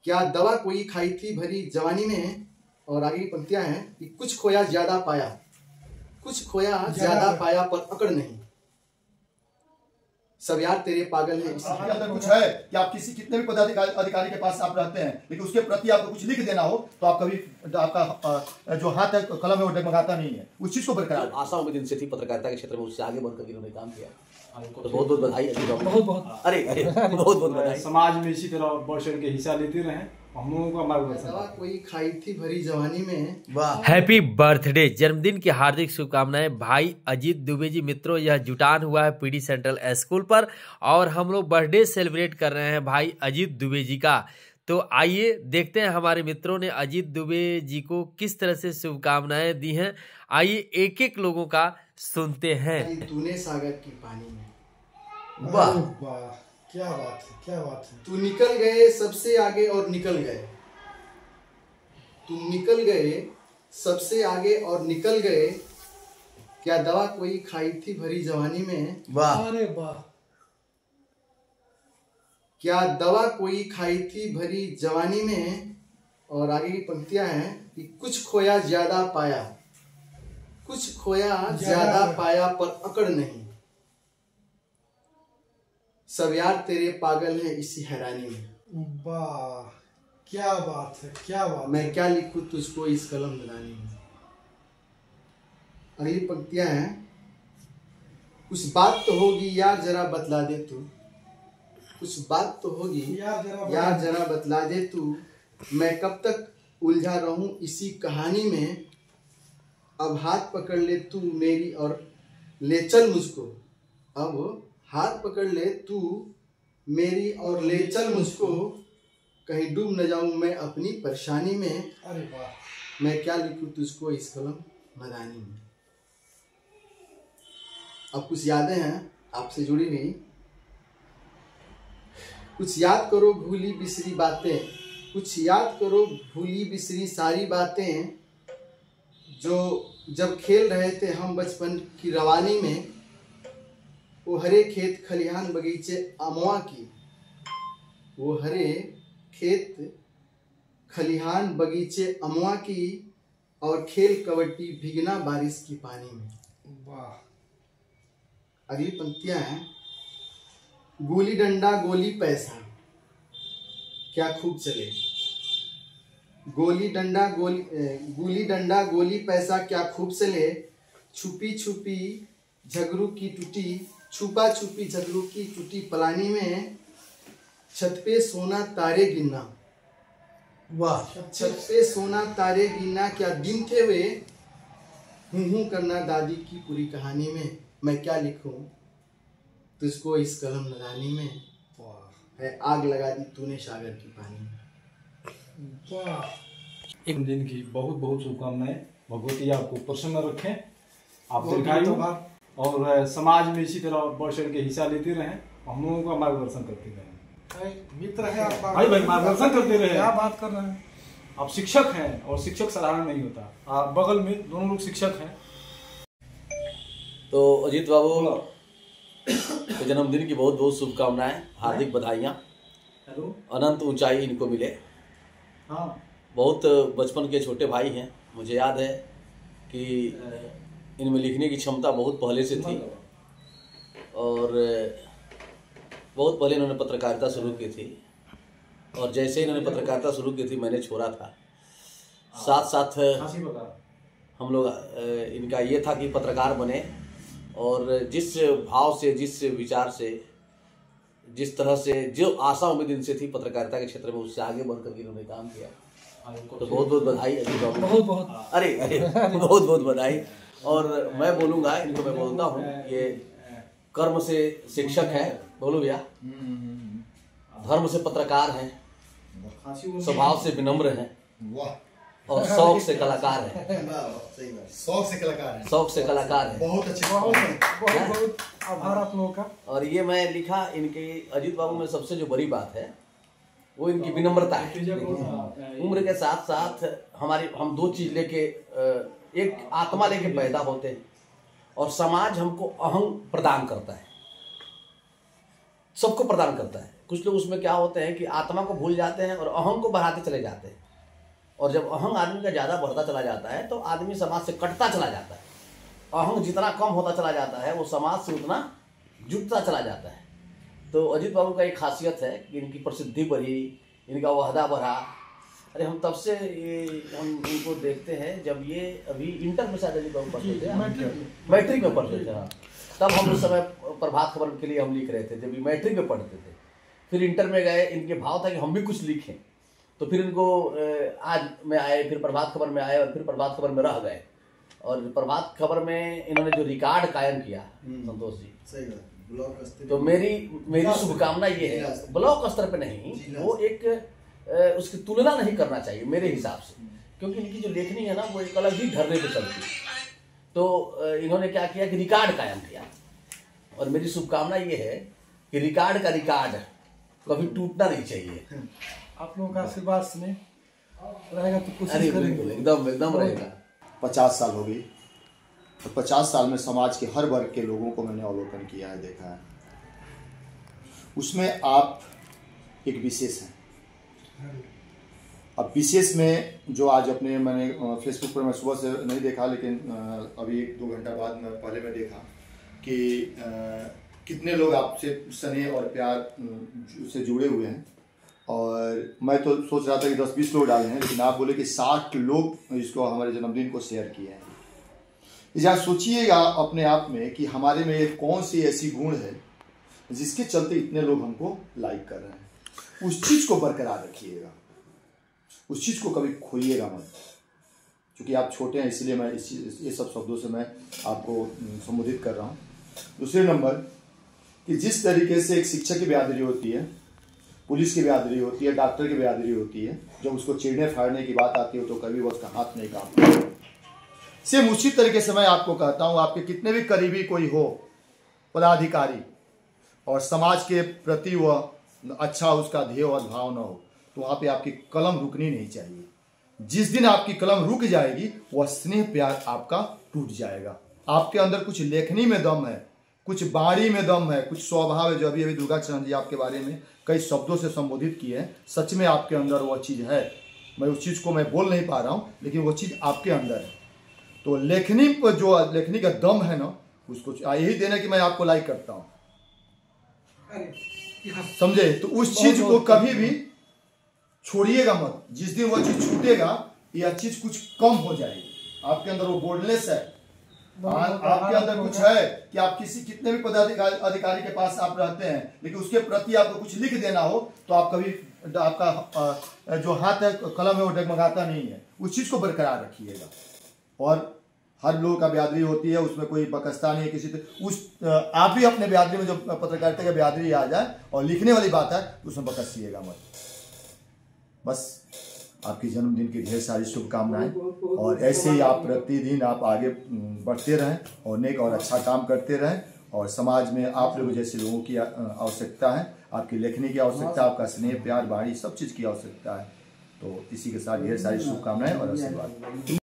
क्या दवा कोई खाई थी भरी जवानी में। और आगे की पंक्तियां हैं कि कुछ खोया ज्यादा पाया, कुछ खोया ज्यादा पाया पर अकड़ नहीं, सब यार तेरे पागल हैं। आपके अंदर कुछ है कि आप कितने भी पदाधिकारी के पास आप रहते हैं, लेकिन उसके प्रति आपको कुछ लिख देना हो तो आप कभी आपका जो हाथ है कलम है वो डगमगाता नहीं है, उस चीज को बरकरार। आशा उम्मीद इनसे थी पत्रकारिता के क्षेत्र में, उससे आगे बढ़कर इन्होंने काम किया, तो बहुत बहुत बधाई। बहुत बहुत अरे बहुत बहुत बधाई। समाज में इसी तरह बढ़ चढ़ के हिस्सा लेते रहे, हम लोगों का मार्गदर्शन। दवा कोई खाई थी भरी जवानी में। वाह, हैप्पी बर्थडे, जन्मदिन की हार्दिक शुभकामनाएं भाई अजीत दुबे जी। मित्रों, यह जुटान हुआ है पीडी सेंट्रल स्कूल पर और हम लोग बर्थडे सेलिब्रेट कर रहे हैं भाई अजीत दुबे जी का। तो आइए देखते हैं हमारे मित्रों ने अजीत दुबे जी को किस तरह से शुभकामनाएं दी हैं। आइए एक एक लोगों का सुनते हैं। तूने सागर की पानी में। वाह वाह, क्या बात है, क्या बात है। तू निकल गए सबसे आगे और निकल गए, तुम निकल गए सबसे आगे और निकल गए। क्या दवा कोई खाई थी भरी जवानी में। वाह, अरे वाह, क्या दवा कोई खाई थी भरी जवानी में। और आगे की पंक्तियां हैं कि कुछ खोया ज्यादा पाया, कुछ खोया ज्यादा पाया पर अकड़ नहीं, सब यार तेरे पागल हैं इसी हैरानी में। वाह, क्या बात है, क्या बात। मैं क्या लिखूं तुझको इस कलम बनानी में। अगली पंक्तियां हैं, कुछ बात तो होगी यार जरा बतला दे तू, कुछ बात तो होगी यार जरा बतला दे तू। मैं कब तक उलझा रहूं इसी कहानी में। अब हाथ पकड़ ले तू मेरी और ले चल मुझको। अब हाथ पकड़ ले तू मेरी और ले चल मुझको। कहीं डूब न जाऊं मैं अपनी परेशानी में। अरे वाह, मैं क्या लिखूं तुझको इस कलम मदानी में। अब कुछ यादें हैं आपसे जुड़ी हुई। कुछ याद करो भूली बिसरी बातें, कुछ याद करो भूली बिसरी सारी बातें, जो जब खेल रहे थे हम बचपन की रवानी में। वो हरे खेत खलिहान बगीचे अमवा की, वो हरे खेत खलिहान बगीचे अमवा की। और खेल कबड्डी भीगना बारिश की पानी में। वाह। अगली पंक्तियां हैं, गोली डंडा गोली पैसा क्या खूब चले। गोली डंडा गोली पैसा क्या खूब चले। छुपी छुपी झगरू की टूटी, छुपा छुपी झगरू की टूटी पलानी में। छत पे सोना तारे गिनना। वाह, छत पे सोना तारे गिनना क्या दिन थे वे। हूँ करना दादी की पूरी कहानी में। मैं क्या लिखूं तुझको इस कलम नदानी में। है आग लगा दी तूने सागर की पानी में। वाह, एक दिन की बहुत बहुत शुभकामनाएं। भगवती आपको प्रसन्न रखें, आप दीर्घायु और समाज में इसी तरह बढ़ चढ़ के हिस्सा लेते रहें, हम लोगों का मार्गदर्शन करते रहें। मित्र है आपका भाई मार्गदर्शन करते रहे। क्या बात कर रहे हैं आप? शिक्षक हैं और शिक्षक साधारण नहीं होता। आप बगल में दोनों लोग शिक्षक हैं। तो अजीत बाबू तो जन्मदिन की बहुत बहुत शुभकामनाएं, हार्दिक बधाइयाँ। हेलो, अनंत ऊंचाई इनको मिले। हाँ, बहुत बचपन के छोटे भाई हैं, मुझे याद है कि इनमें लिखने की क्षमता बहुत पहले से थी और बहुत पहले इन्होंने पत्रकारिता शुरू की थी। और जैसे इन्होंने पत्रकारिता शुरू की थी मैंने छोड़ा था। साथ साथ हम लोग इनका ये था कि पत्रकार बने और जिस भाव से, जिस विचार से, जिस तरह से, जो आशा उम्मीद इनसे थी पत्रकारिता के क्षेत्र में, उससे आगे बढ़कर इन्होंने काम किया। तो बहुत बहुत बधाई अजीत बाबू। बहुत बहुत अरे बहुत बहुत बधाई। और मैं बोलूँगा, इनको मैं बोलता हूँ, ये कर्म से शिक्षक हैं, बोलो भैया, धर्म से पत्रकार हैं, स्वभाव से विनम्र हैं और शौक से कलाकार हैं। शौक से कलाकार है, शौक से कलाकार हैं। बहुत अच्छे, बहुत बहुत आभार आप लोगों का। और ये मैं लिखा इनके अजीत बाबू में सबसे जो बड़ी बात है वो इनकी विनम्रता है। उम्र के साथ साथ हम दो चीज लेके, एक आत्मा लेके पैदा होते हैं और समाज हमको अहम प्रदान करता है, सबको प्रदान करता है। कुछ लोग उसमें क्या होते हैं कि आत्मा को भूल जाते हैं और अहंग को बढ़ाते चले जाते हैं। और जब अहंग आदमी का ज़्यादा बढ़ता चला जाता है तो आदमी समाज से कटता चला जाता है। अहंग जितना कम होता चला जाता है वो समाज से उतना जुटता चला जाता है। तो अजीत बाबू का एक खासियत है कि इनकी प्रसिद्धि बढ़ी, इनका वहदा बढ़ा। अरे हम तब से हम इनको देखते हैं, जब ये अभी इंटर में शायद अजीत बाबू पढ़ते थे, मैट्रिक में पढ़ते थे। हाँ, तब हम उस समय प्रभात खबर के लिए हम लिख रहे थे, जब ये मैट्रिक में पढ़ते थे। फिर इंटर में गए, इनके भाव था कि हम भी कुछ लिखें, तो फिर इनको आज में आए, फिर प्रभात खबर में आए और फिर प्रभात खबर में रह गए। और प्रभात खबर में इन्होंने जो रिकॉर्ड कायम किया संतोष जी, सही बात, ब्लॉक स्तर तो मेरी शुभकामना ये है, ब्लॉक स्तर पे नहीं, वो एक उसकी तुलना नहीं करना चाहिए मेरे हिसाब से, क्योंकि इनकी जो लेखनी है ना वो एक अलग ही ढर्रे पे चलती है। तो इन्होंने क्या किया कि रिकॉर्ड कायम किया, और मेरी शुभकामना ये है कि रिकॉर्ड का रिकॉर्ड कभी टूटना नहीं चाहिए। आप लोगों का आशीर्वाद स्नेह रहेगा तो कोशिश करेंगे, एकदम एकदम रहेगा। 50 साल हो गई और 50 साल में समाज के हर वर्ग के लोगों को मैंने अवलोकन किया है, देखा है। उसमें आप एक विशेष हैं। अब विशेष में जो आज अपने मैंने फेसबुक पर मैं सुबह से नहीं देखा, लेकिन अभी 1-2 घंटा बाद पहले मैं देखा कि कितने लोग आपसे स्नेह और प्यार से जुड़े हुए हैं। और मैं तो सोच रहा था कि 10-20 लोग डाले हैं, लेकिन आप बोले कि 60 लोग इसको हमारे जन्मदिन को शेयर किए हैं। इसे आप सोचिएगा अपने आप में कि हमारे में कौन सी ऐसी गुण है जिसके चलते इतने लोग हमको लाइक कर रहे हैं। उस चीज़ को बरकरार रखिएगा, उस चीज़ को कभी खोइएगा मत। क्योंकि आप छोटे हैं इसलिए मैं ये सब शब्दों से मैं आपको संबोधित कर रहा हूँ। दूसरे नंबर कि जिस तरीके से एक शिक्षक की बिरादरी होती है, पुलिस की बिरादरी होती है, डॉक्टर की बिरादरी होती है, जब उसको चिढ़ने फाड़ने की बात आती है तो कभी वो उसका हाथ नहीं कांपता। सेम उसी तरीके से मैं आपको कहता हूँ, आपके कितने भी करीबी कोई हो पदाधिकारी और समाज के प्रति वह अच्छा उसका ध्येय और भाव न हो, तो वहाँ पे आपकी कलम रुकनी नहीं चाहिए। जिस दिन आपकी कलम रुक जाएगी वह स्नेह प्यार आपका टूट जाएगा। आपके अंदर कुछ लेखनी में दम है, कुछ बाणी में दम है, कुछ स्वभाव है। जो अभी दुर्गा चरण जी आपके बारे में कई शब्दों से संबोधित किए हैं, सच में आपके अंदर वह चीज़ है। मैं उस चीज़ को मैं बोल नहीं पा रहा हूँ, लेकिन वो चीज़ आपके अंदर है। तो लेखनी पर जो लेखनी का दम है ना, उसको यही देना कि मैं आपको लाइक करता हूँ, समझे। तो उस चीज को कभी भी छोड़िएगा मत। जिस दिन वो चीज छूटेगा यह चीज कुछ कम हो जाएगी। आपके अंदर वो बोल्डनेस है, आपके अंदर कुछ है कि आप कितने भी पदाधिकारी के पास आप रहते हैं, लेकिन उसके प्रति आपको कुछ लिख देना हो तो आप कभी आपका जो हाथ है कलम है वो डगमगाता नहीं है। उस चीज को बरकरार रखिएगा। और हर लोगों का बिरादरी होती है, उसमें कोई बकस्ता नहीं है किसी से। आप भी अपने बिरादरी में जो पत्रकारिता का बिरादरी आ जाए और लिखने वाली बात है तो उसमें बकसिएगा मत। बस आपकी जन्मदिन की ढेर सारी शुभकामनाएं, और ऐसे ही आप प्रतिदिन आप आगे बढ़ते रहें और नेक और अच्छा काम करते रहें। और समाज में आप लोग जैसे लोगों की आवश्यकता है, आपकी लेखनी की आवश्यकता, आपका स्नेह प्यार बाणी सब चीज़ की आवश्यकता है। तो इसी के साथ ढेर सारी शुभकामनाएं और आशीर्वाद।